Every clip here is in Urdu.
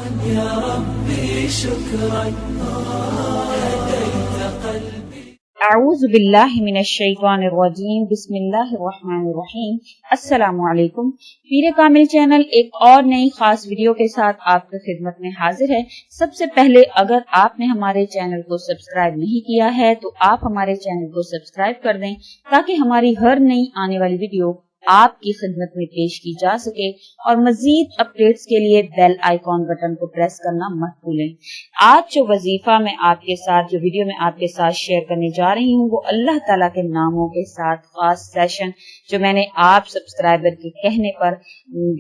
يا ربي شكرا هديت قلبي. اعوذ باللہ من الشیطان الرجیم، بسم اللہ الرحمن الرحیم۔ السلام علیکم۔ پیر کامل چینل ایک اور نئی خاص ویڈیو کے ساتھ آپ کی خدمت میں حاضر ہے۔ سب سے پہلے اگر آپ نے ہمارے چینل کو سبسکرائب نہیں کیا ہے تو آپ ہمارے چینل کو سبسکرائب کر دیں تاکہ ہماری ہر نئی آنے والی ویڈیو آپ کی خدمت میں پیش کی جا سکے، اور مزید اپڈیٹس کے لیے بیل آئیکن بٹن کو پریس کرنا مت بھولیں۔ آج جو وظیفہ میں آپ کے ساتھ، جو ویڈیو میں آپ کے ساتھ شیئر کرنے جا رہی ہوں، وہ اللہ تعالیٰ کے ناموں کے ساتھ خاص سیشن جو میں نے آپ سبسکرائبر کے کہنے پر،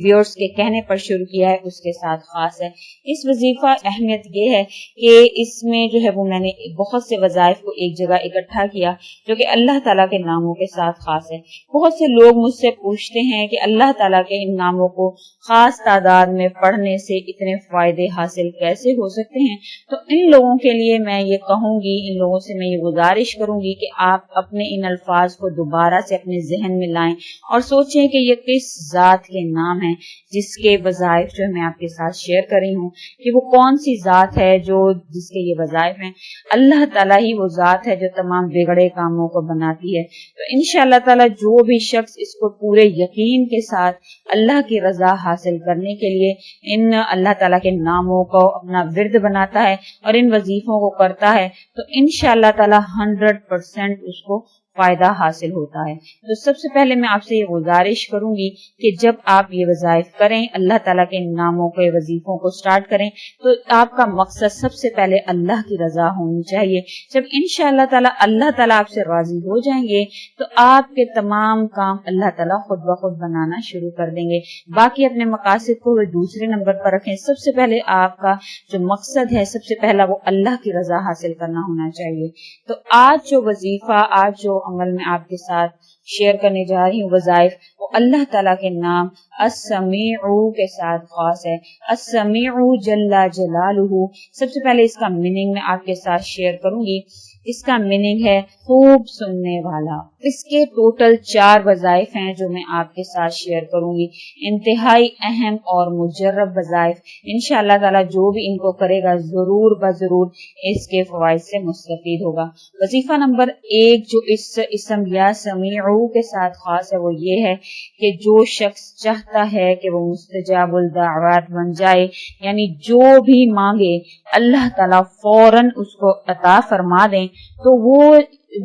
ویورز کے کہنے پر شروع کیا ہے، اس کے ساتھ خاص ہے۔ اس وظیفہ اہمیت یہ ہے کہ اس میں جو ہے وہ میں نے بہت سے وظائف کو ایک جگہ اکٹھا کیا جو کہ اللہ تعالیٰ کے ناموں کے ساتھ خاص ہے۔ بہت سے لوگ مجھ سے پوچھتے ہیں کہ اللہ تعالیٰ کے ان ناموں کو خاص تعداد میں پڑھنے سے اتنے فائدے حاصل کیسے ہو سکتے ہیں، تو ان لوگوں کے لیے میں یہ کہوں گی، ان لوگوں سے میں یہ گزارش کروں گی کہ آپ اپنے ان الفاظ کو دوبارہ سے اپنے ذہن میں لائیں اور سوچیں کہ یہ کس ذات کے نام ہیں جس کے وظائف جو میں آپ کے ساتھ شیئر کر رہی ہوں، کہ وہ کون سی ذات ہے جس کے یہ وظائف ہیں۔ اللہ تعالیٰ ہی وہ ذات ہے جو تمام بگڑے کاموں کو بناتی ہے۔ تو انشاءاللہ تعالیٰ جو بھی شخص اس کو پورے یقین کے ساتھ اللہ کی رضا حاصل کرنے کے لیے ان اللہ تعالیٰ کے ناموں کو اپنا ورد بناتا ہے اور ان وظیفوں کو کرتا ہے تو انشاءاللہ تعالیٰ 100% اس کو فائدہ حاصل ہوتا ہے۔ تو سب سے پہلے میں آپ سے یہ گزارش کروں گی کہ جب آپ یہ وظائف کریں، اللہ تعالیٰ کے ناموں کے وظیفوں کو سٹارٹ کریں، تو آپ کا مقصد سب سے پہلے اللہ کی رضا ہونی چاہیے۔ جب انشاءاللہ تعالیٰ اللہ تعالیٰ آپ سے راضی ہو جائیں گے تو آپ کے تمام کام اللہ تعالیٰ خود بخود بنانا شروع کر دیں گے۔ باقی اپنے مقاصد کو وہ دوسرے نمبر پر رکھیں۔ سب سے پہلے آپ کا جو مقصد ہے، سب سے پہلا وہ اللہ کی رضا حاصل کرنا ہونا چاہیے۔ تو آج جو وظیفہ، آج جو عمل میں آپ کے ساتھ شیئر کرنے جا رہی ہوں، وظائف، وہ اللہ تعالیٰ کے نام السمیع کے ساتھ خاص ہے۔ السمیع جل جلالہ۔ سب سے پہلے اس کا میننگ میں آپ کے ساتھ شیئر کروں گی۔ اس کا میننگ ہے خوب سننے والا۔ اس کے ٹوٹل 4 وظائف ہیں جو میں آپ کے ساتھ شیئر کروں گی، انتہائی اہم اور مجرب وظائف۔ انشاءاللہ تعالیٰ جو بھی ان کو کرے گا ضرور بضرور اس کے فوائد سے مستفید ہوگا۔ وظیفہ نمبر 1 جو اس اسم یا سمیع کے ساتھ خاص ہے، وہ یہ ہے کہ جو شخص چاہتا ہے کہ وہ مستجاب الدعوات بن جائے، یعنی جو بھی مانگے اللہ تعالیٰ فوراً اس کو عطا فرما دیں، تو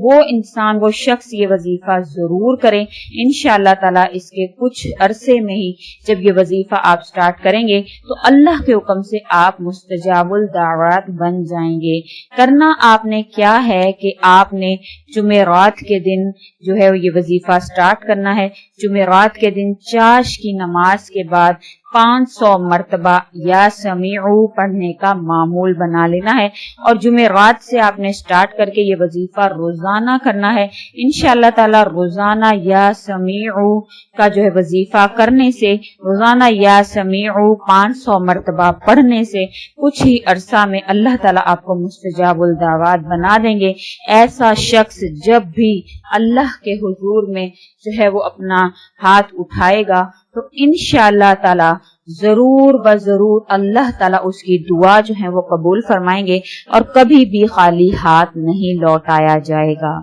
وہ انسان، وہ شخص یہ وظیفہ ضرور کریں۔ انشاءاللہ تعالیٰ اس کے کچھ عرصے میں ہی جب یہ وظیفہ آپ سٹارٹ کریں گے تو اللہ کے حکم سے آپ مستجاب الدعوات بن جائیں گے۔ کرنا آپ نے کیا ہے کہ آپ نے جمعرات کے دن جو ہے یہ وظیفہ سٹارٹ کرنا ہے۔ جمعرات کے دن چاش کی نماز کے بعد 500 مرتبہ یا سمیع پڑھنے کا معمول بنا لینا ہے، اور جمعرات سے آپ نے سٹارٹ کر کے یہ وظیفہ روزانہ کرنا ہے۔ انشاءاللہ تعالی روزانہ یا سمیع کا جو ہے وظیفہ کرنے سے، روزانہ یا سمیع 500 مرتبہ پڑھنے سے کچھ ہی عرصہ میں اللہ تعالیٰ آپ کو مستجاب الدعوات بنا دیں گے۔ ایسا شخص جب بھی اللہ کے حضور میں جو ہے وہ اپنا ہاتھ اٹھائے گا تو انشاءاللہ تعالی ضرور بضرور اللہ تعالیٰ اس کی دعا جو ہے وہ قبول فرمائیں گے اور کبھی بھی خالی ہاتھ نہیں لوٹایا جائے گا۔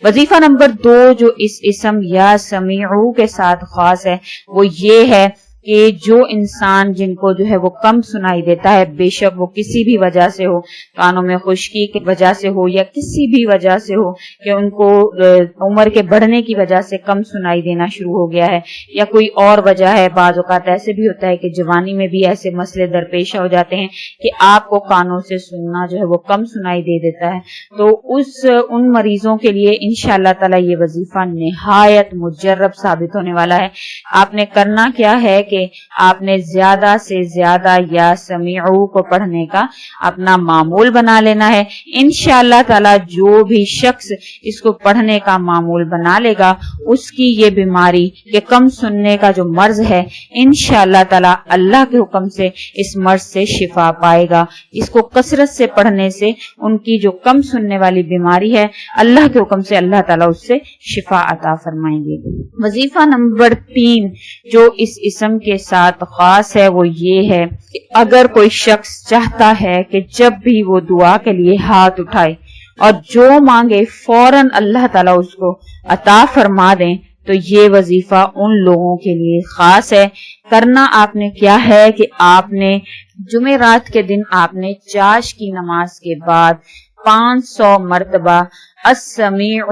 وظیفہ نمبر 2 جو اس اسم یا سمیع کے ساتھ خاص ہے، وہ یہ ہے کہ جو انسان جن کو جو ہے وہ کم سنائی دیتا ہے، بے شک وہ کسی بھی وجہ سے ہو، کانوں میں خشکی کی وجہ سے ہو یا کسی بھی وجہ سے ہو، کہ ان کو عمر کے بڑھنے کی وجہ سے کم سنائی دینا شروع ہو گیا ہے یا کوئی اور وجہ ہے، بعض اوقات ایسے بھی ہوتا ہے کہ جوانی میں بھی ایسے مسئلے درپیش ہو جاتے ہیں کہ آپ کو کانوں سے سننا جو ہے وہ کم سنائی دے دیتا ہے، تو ان مریضوں کے لیے انشاءاللہ تعالی یہ وظیفہ نہایت مجرب ثابت ہونے والا ہے۔ آپ نے کرنا کیا ہے کہ آپ نے زیادہ سے زیادہ یا سمیع کو پڑھنے کا اپنا معمول بنا لینا ہے۔ انشاءاللہ تعالی جو بھی شخص اس کو پڑھنے کا معمول بنا لے گا، اس کی یہ بیماری کہ کم سننے کا جو مرض ہے، انشاءاللہ تعالی اللہ کے حکم سے اس مرض سے شفا پائے گا۔ اس کو کثرت سے پڑھنے سے ان کی جو کم سننے والی بیماری ہے، اللہ کے حکم سے اللہ تعالی اس سے شفا عطا فرمائیں گے۔ وظیفہ نمبر 3 جو اس اسم کے ساتھ خاص ہے وہ یہ ہے کہ اگر کوئی شخص چاہتا ہے کہ جب بھی وہ دعا کے لیے ہاتھ اٹھائے اور جو مانگے فوراً اللہ تعالیٰ اس کو عطا فرما دیں، تو یہ وظیفہ ان لوگوں کے لیے خاص ہے۔ کرنا آپ نے کیا ہے کہ آپ نے جمعرات کے دن آپ نے چاش کی نماز کے بعد 500 مرتبہ السمیع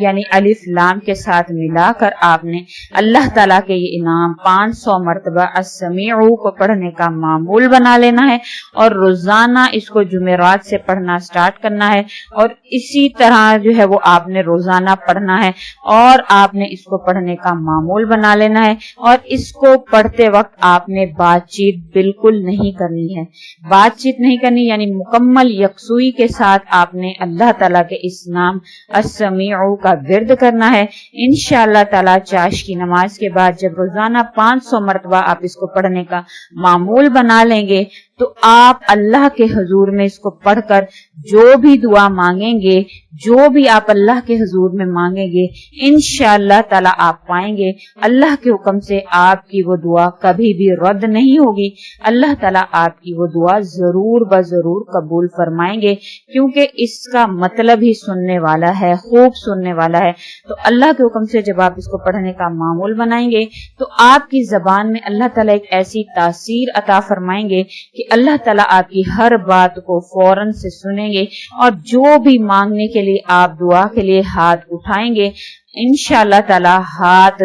یعنی الف لام کے ساتھ ملا کر آپ نے اللہ تعالیٰ کے یہ انعام 500 مرتبہ السمیع کو پڑھنے کا معمول بنا لینا ہے، اور روزانہ اس کو جمعرات سے پڑھنا سٹارٹ کرنا ہے، اور اسی طرح جو ہے وہ آپ نے روزانہ پڑھنا ہے، اور آپ نے اس کو پڑھنے کا معمول بنا لینا ہے۔ اور اس کو پڑھتے وقت آپ نے بات چیت بالکل نہیں کرنی ہے، بات چیت نہیں کرنی، یعنی مکمل یکسوئی کے ساتھ آپ نے اللہ تعالیٰ کے اس نام السمیع کا ورد کرنا ہے۔ انشاءاللہ تعالیٰ چاش کی نماز کے بعد جب روزانہ 500 مرتبہ آپ اس کو پڑھنے کا معمول بنا لیں گے تو آپ اللہ کے حضور میں اس کو پڑھ کر جو بھی دعا مانگیں گے، جو بھی آپ اللہ کے حضور میں مانگیں گے، انشاءاللہ تعالیٰ آپ پائیں گے اللہ کے حکم سے آپ کی وہ دعا کبھی بھی رد نہیں ہوگی۔ اللہ تعالیٰ آپ کی وہ دعا ضرور بضرور قبول فرمائیں گے، کیونکہ اس کا مطلب ہی سننے والا ہے، خوب سننے والا ہے۔ تو اللہ کے حکم سے جب آپ اس کو پڑھنے کا معمول بنائیں گے تو آپ کی زبان میں اللہ تعالیٰ ایک ایسی تاثیر عطا فرمائیں گے کہ اللہ تعالیٰ آپ کی ہر بات کو فوراً سے سنیں گے، اور جو بھی مانگنے کے لیے آپ دعا کے لیے ہاتھ اٹھائیں گے انشاءاللہ تعالی ہاتھ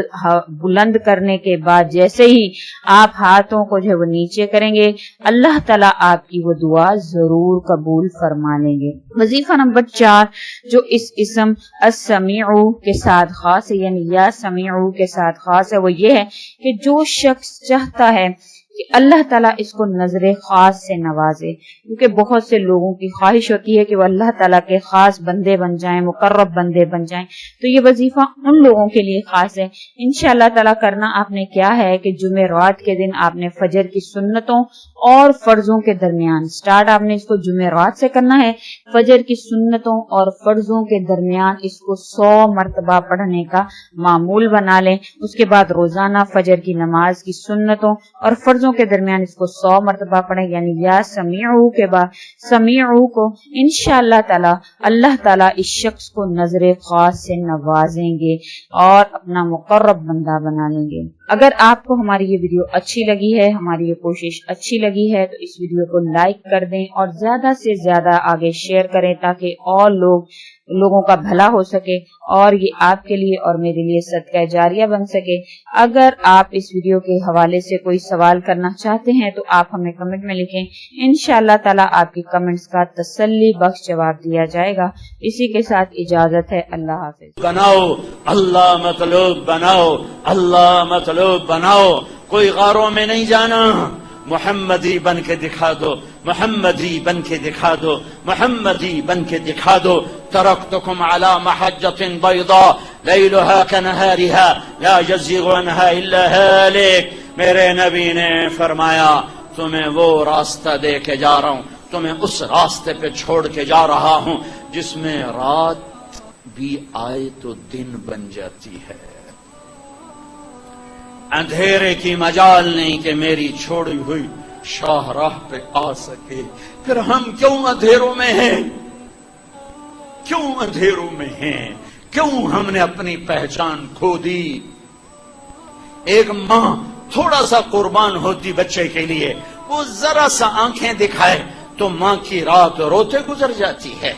بلند کرنے کے بعد جیسے ہی آپ ہاتھوں کو جو وہ نیچے کریں گے اللہ تعالی آپ کی وہ دعا ضرور قبول فرما لیں گے۔ وظیفہ نمبر 4 جو اس اسم السمیع کے ساتھ خاص ہے، یعنی یا سمیع کے ساتھ خاص ہے، وہ یہ ہے کہ جو شخص چاہتا ہے کہ اللہ تعالیٰ اس کو نظر خاص سے نوازے، کیونکہ بہت سے لوگوں کی خواہش ہوتی ہے کہ وہ اللہ تعالیٰ کے خاص بندے بن جائیں، مقرب بندے بن جائیں، تو یہ وظیفہ ان لوگوں کے لیے خاص ہے۔ انشاءاللہ تعالیٰ کرنا آپ نے کیا ہے کہ جمعرات کے دن آپ نے فجر کی سنتوں اور فرضوں کے درمیان سٹارٹ آپ نے اس کو جمعرات سے کرنا ہے، فجر کی سنتوں اور فرضوں کے درمیان اس کو 100 مرتبہ پڑھنے کا معمول بنا لیں۔ اس کے بعد روزانہ فجر کی نماز کی سنتوں اور فرضوں کے درمیان اس کو 100 مرتبہ پڑھیں، یعنی یا سمیعو کے بعد سمیعو کو انشاءاللہ تعالی اللہ تعالی اس شخص کو نظر خاص سے نوازیں گے اور اپنا مقرب بندہ بنا لیں گے۔ اگر آپ کو ہماری یہ ویڈیو اچھی لگی ہے، ہماری یہ کوشش اچھی لگی ہے تو اس ویڈیو کو لائک کر دیں اور زیادہ سے زیادہ آگے شیئر کریں تاکہ اور لوگوں کا بھلا ہو سکے اور یہ آپ کے لیے اور میرے لیے صدقہ جاریہ بن سکے۔ اگر آپ اس ویڈیو کے حوالے سے کوئی سوال کرنا چاہتے ہیں تو آپ ہمیں کمنٹ میں لکھیں، انشاءاللہ تعالی آپ کی کمنٹس کا تسلی بخش جواب دیا جائے گا۔ اسی کے ساتھ اجازت ہے، اللہ حافظ۔ بناؤ اللہ مطلوب بناؤ، اللہ مطلوب بناؤ، کوئی غاروں میں نہیں جانا، محمدی بن کے دکھا دو، محمدی بن کے دکھا دو، محمدی بن کے دکھا دو۔ ترکتکم علی محجۃ بیضاء لیلها کنہارها لا یزیغ عنہا الا ہالک۔ میرے نبی نے فرمایا تمہیں وہ راستہ دے کے جا رہا ہوں، تمہیں اس راستے پہ چھوڑ کے جا رہا ہوں جس میں رات بھی آئے تو دن بن جاتی ہے، اندھیرے کی مجال نہیں کہ میری چھوڑی ہوئی شاہراہ پہ آ سکے۔ پھر ہم کیوں اندھیروں میں ہیں؟ کیوں اندھیروں میں ہیں؟ کیوں ہم نے اپنی پہچان کھو دی؟ ایک ماں تھوڑا سا قربان ہوتی بچے کے لیے، وہ ذرا سا آنکھیں دکھائے تو ماں کی رات روتے گزر جاتی ہے۔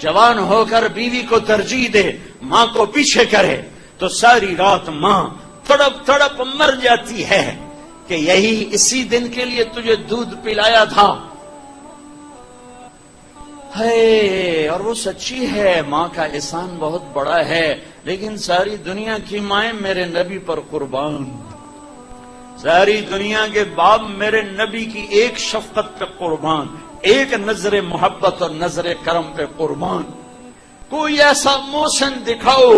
جوان ہو کر بیوی کو ترجیح دے، ماں کو پیچھے کرے تو ساری رات ماں تڑپ تڑپ مر جاتی ہے کہ یہی اسی دن کے لیے تجھے دودھ پلایا تھا ہے۔ اور وہ سچی ہے، ماں کا احسان بہت بڑا ہے، لیکن ساری دنیا کی مائیں میرے نبی پر قربان، ساری دنیا کے باپ میرے نبی کی ایک شفقت پہ قربان، ایک نظر محبت اور نظر کرم پہ قربان۔ کوئی ایسا محسن دکھاؤ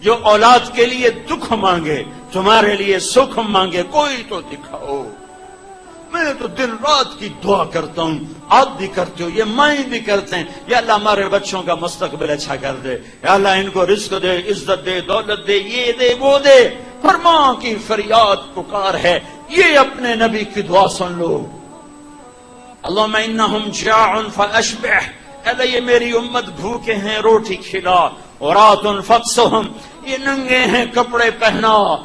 جو اولاد کے لیے دکھ مانگے، تمہارے لیے سکھ مانگے، کوئی تو دکھاؤ۔ میں تو دن رات کی دعا کرتا ہوں، آپ بھی کرتے ہو، یہ مائیں بھی کرتے ہیں، یا اللہ ہمارے بچوں کا مستقبل اچھا کر دے، یا اللہ ان کو رزق دے، عزت دے، دولت دے، یہ دے وہ دے۔ اور ماں کی فریاد پکار ہے، یہ اپنے نبی کی دعا سن لو، اللہم انہم جاع فاشبع، اللہ یہ میری امت بھوکے ہیں روٹی کھلا، عراۃ فاکسوہم، یہ ننگے ہیں کپڑے پہنا،